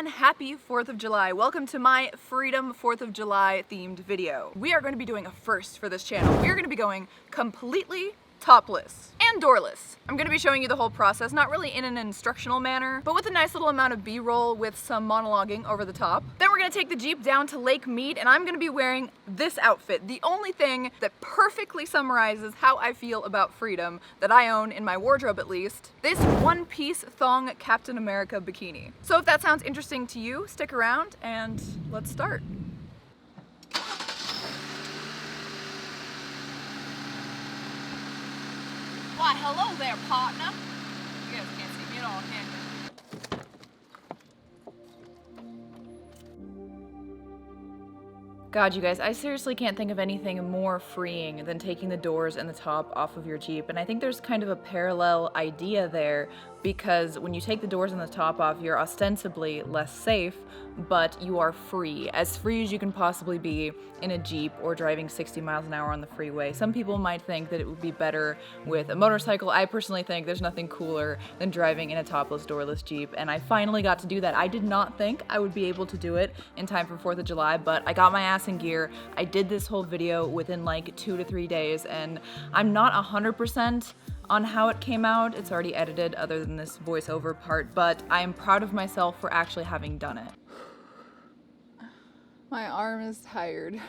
and happy 4th of July. Welcome to my Freedom 4th of July themed video. We are going to be doing a first for this channel. We are going to be going completely topless and doorless. I'm going to be showing you the whole process, not really in an instructional manner, but with a nice little amount of B-roll with some monologuing over the top. Then we're going to take the Jeep down to Lake Mead, and I'm going to be wearing this outfit, the only thing that perfectly summarizes how I feel about freedom that I own in my wardrobe at least, this one-piece thong Captain America bikini. So if that sounds interesting to you, stick around and let's start. Why, hello there, partner. You guys can't see me at all, can you? God, you guys, I seriously can't think of anything more freeing than taking the doors and the top off of your Jeep. And I think there's kind of a parallel idea there, because when you take the doors and the top off, you're ostensibly less safe, but you are free as you can possibly be in a Jeep or driving 60 miles an hour on the freeway. Some people might think that it would be better with a motorcycle. I personally think there's nothing cooler than driving in a topless, doorless Jeep, and I finally got to do that. I did not think I would be able to do it in time for 4th of July, but I got my ass in gear. I did this whole video within like 2 to 3 days, and I'm not 100% on how it came out. It's already edited other than this voiceover part, but I am proud of myself for actually having done it. My arm is tired.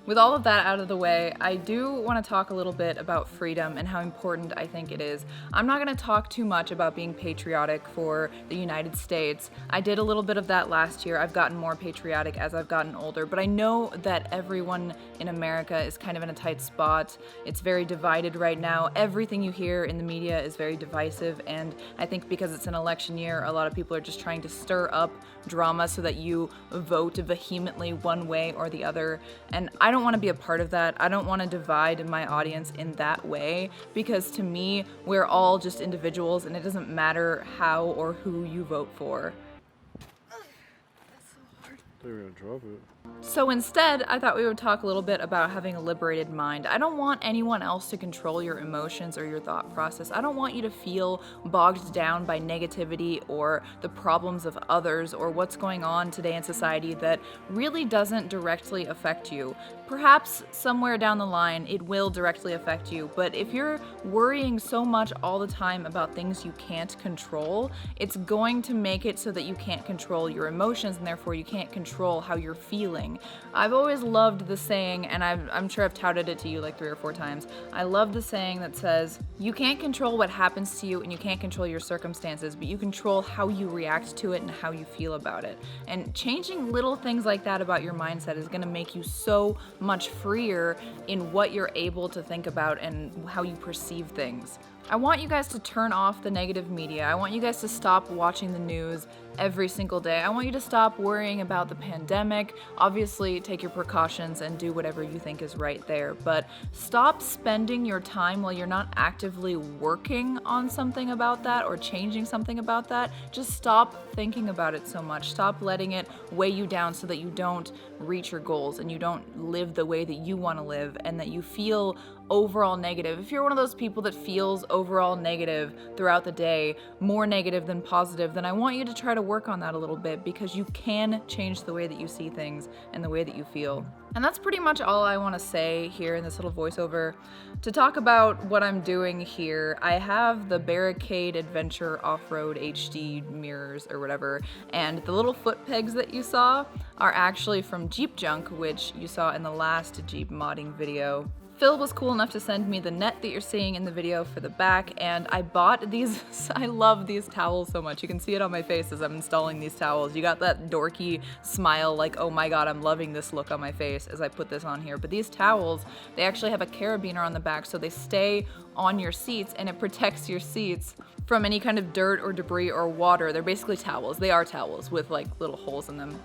With all of that out of the way, I do want to talk a little bit about freedom and how important I think it is. I'm not going to talk too much about being patriotic for the United States. I did a little bit of that last year. I've gotten more patriotic as I've gotten older, but I know that everyone in America is kind of in a tight spot. It's very divided right now. Everything you hear in the media is very divisive, and I think because it's an election year, a lot of people are just trying to stir up drama so that you vote vehemently one way or the other, and I don't want to be a part of that. I don't want to divide my audience in that way, because to me, we're all just individuals and it doesn't matter how or who you vote for. That's so hard. They're gonna drop it. So instead, I thought we would talk a little bit about having a liberated mind. I don't want anyone else to control your emotions or your thought process. I don't want you to feel bogged down by negativity or the problems of others or what's going on today in society that really doesn't directly affect you. Perhaps somewhere down the line it will directly affect you, but if you're worrying so much all the time about things you can't control, it's going to make it so that you can't control your emotions, and therefore you can't control how you're feeling. I've always loved the saying, and I'm sure I've touted it to you like 3 or 4 times. I love the saying that says, you can't control what happens to you and you can't control your circumstances, but you control how you react to it and how you feel about it. And changing little things like that about your mindset is going to make you so much freer in what you're able to think about and how you perceive things. I want you guys to turn off the negative media. I want you guys to stop watching the news every single day. I want you to stop worrying about the pandemic. Obviously, take your precautions and do whatever you think is right there, but stop spending your time while you're not actively working on something about that or changing something about that. Just stop thinking about it so much. Stop letting it weigh you down so that you don't reach your goals and you don't live the way that you want to live and that you feel overall negative. If you're one of those people that feels overall negative throughout the day, more negative than positive, then I want you to try to work on that a little bit, because you can change the way that you see things and the way that you feel. And that's pretty much all I want to say here in this little voiceover. To talk about what I'm doing here, I have the Barricade Adventure Off-Road HD mirrors or whatever, and the little foot pegs that you saw are actually from Jeep Junk, which you saw in the last Jeep modding video. Phil was cool enough to send me the net that you're seeing in the video for the back, and I bought these. I love these towels so much. You can see it on my face as I'm installing these towels. You got that dorky smile like, oh my god, I'm loving this look on my face as I put this on here. But these towels, they actually have a carabiner on the back, so they stay on your seats and it protects your seats from any kind of dirt or debris or water. They're basically towels. They are towels with like little holes in them.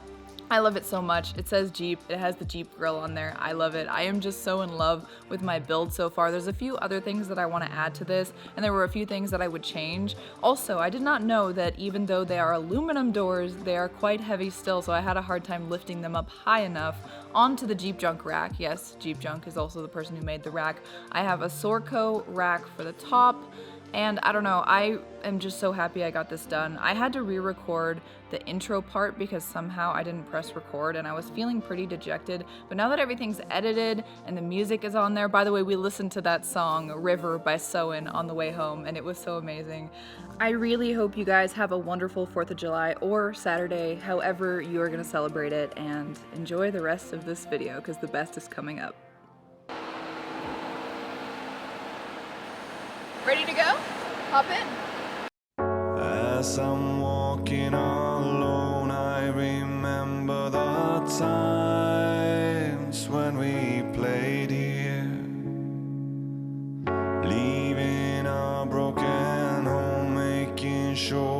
I love it so much. It says Jeep. It has the Jeep grill on there. I love it. I am just so in love with my build so far. There's a few other things that I want to add to this, and there were a few things that I would change. Also, I did not know that even though they are aluminum doors, they are quite heavy still, so I had a hard time lifting them up high enough onto the Jeep Junk rack. Yes, Jeep Junk is also the person who made the rack. I have a Sorco rack for the top, And I don't know, I am just so happy I got this done. I had to re-record the intro part because somehow I didn't press record and I was feeling pretty dejected. But now that everything's edited and the music is on there, by the way, we listened to that song, River by Soen, on the way home, and it was so amazing. I really hope you guys have a wonderful 4th of July or Saturday, however you are gonna celebrate it, and enjoy the rest of this video because the best is coming up. Ready to go? Hop in. As I'm walking alone, I remember the times when we played here, leaving a broken home, making sure